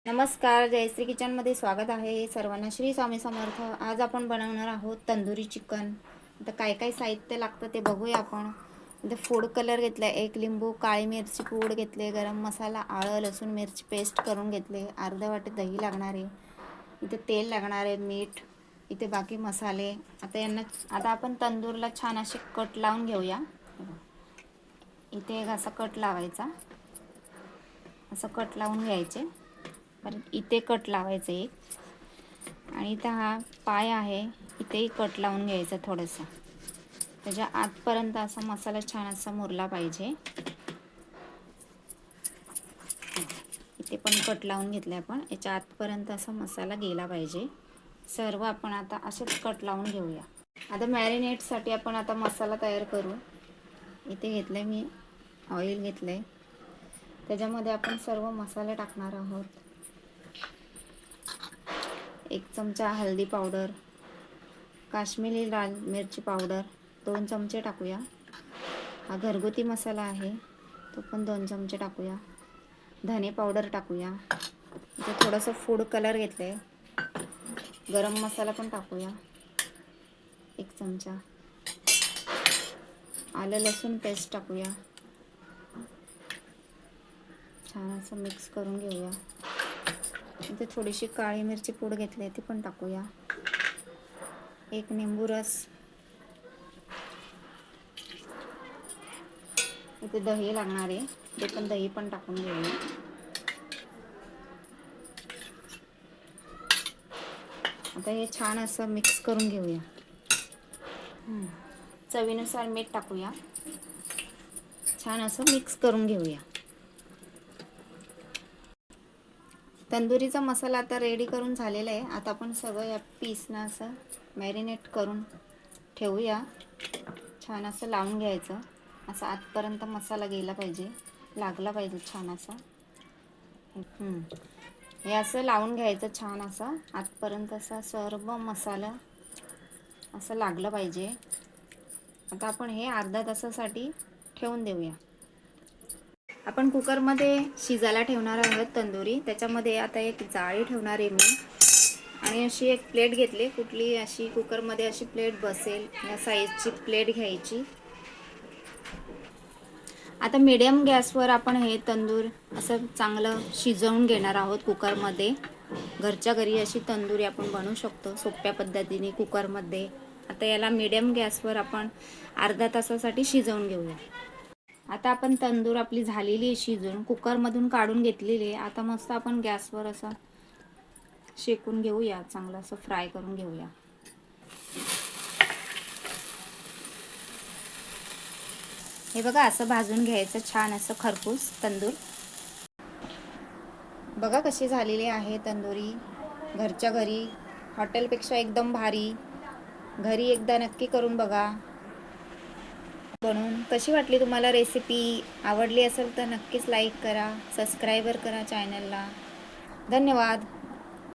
नमस्कार, जयश्री किचनमध्ये स्वागत आहे सर्वांना. श्री स्वामी समर्थ. आज आपण बनवणार आहोत तंदुरी चिकन. आता काय काय साहित्य लागतं ते बघूया आपण. इथे फूड कलर घेतला, एक लिंबू, काळी मिरची पूड घेतले, गरम मसाला, आलं लसूण मिरची पेस्ट करून घेतले, अर्धा वाटी दही लागणार आहे, इथे तेल लागणार आहे, मीठ, इथे बाकी मसाले. आता आपण तंदूरला छान असे कट लावून घेऊया. इथे एक असा कट लावायचा, असं कट लावून घ्यायचे. परत इथे कट लावायचं एक, आणि इथं हा पाय आहे, इथेही कट लावून घ्यायचा थोडंसं. त्याच्या आतपर्यंत असा मसाला छान असा मुरला पाहिजे. इथे पण कट लावून घेतले आपण, याच्या आतपर्यंत असा मसाला गेला पाहिजे. सर्व आपण आता असेच कट लावून घेऊया. आता मॅरिनेटसाठी आपण आता मसाला तयार करू. इथे घेतलं मी ऑइल, घेतलं त्याच्यामध्ये आपण सर्व मसाले टाकणार आहोत. 1 चमचा हळदी पावडर, काश्मीरी लाल मिरची पावडर 2 चमचे टाकूया. हा घरगुती मसाला आहे, तो पण 2 चमचे टाकूया. धने पावडर टाकूया. इथे थोडंसं फूड कलर घेतलं आहे. गरम मसाला पण टाकूया 1 चमचा. आलं लसूण पेस्ट टाकूया. छान असं मिक्स करून घेऊया. इथे थोडीशी काळी मिरची पूड घेतली आहे, ती पण टाकूया. 1 निंबू रस. इथे दही लागणार आहे, ते पण दही पण टाकून घेऊया. आता हे छान असं मिक्स करून घेऊया. चवीनुसार मीठ टाकूया. छान असं मिक्स करून घेऊया. तंदुरीचा मसाला आता रेडी करून झालेला आहे. आता आपण सगळं या पीसना असं मॅरिनेट करून ठेवूया. छान असं लावून घ्यायचं. असं आतपर्यंत मसाला गेला पाहिजे, लागला पाहिजे छान असा. हे असं लावून घ्यायचं छान असं आतपर्यंत, असा सर्व मसाला असं लागलं पाहिजे. आता आपण हे अर्धा तासासाठी ठेवून देऊया. आपण कुकरमध्ये शिजायला ठेवणार आहोत तंदुरी. त्याच्यामध्ये आता एक जाळी ठेवणार आहे मी, आणि अशी एक प्लेट घेतली, कुठली अशी कुकरमध्ये अशी प्लेट बसेल या साईजची प्लेट घ्यायची. आता मीडियम गॅसवर आपण हे तंदूर असं चांगलं शिजवून घेणार आहोत कुकरमध्ये. घरच्या घरी अशी तंदुरी आपण बनवू शकतो सोप्या पद्धतीने कुकरमध्ये. आता याला मीडियम गॅसवर आपण अर्धा तासासाठी शिजवून घेऊया. आता आपण तंदूर आपली झालेली शिजून कुकरमधून काढून घेतलेली आहे. आता मस्त आपण गॅसवर असं शेकून घेऊया, चांगलं असं फ्राय करून घेऊया. हे बघा, असं भाजून घ्यायचं छान असं खरपूस तंदूर. बघा कशी झालेली आहे तंदुरी. घरच्या घरी, हॉटेलपेक्षा एकदम भारी. घरी एकदा नक्की करून बघा बनवून. कशी वाटली तुम्हाला रेसिपी? आवडली असेल तर नक्कीच लाईक करा, सबस्क्राईबर करा चॅनलला. धन्यवाद.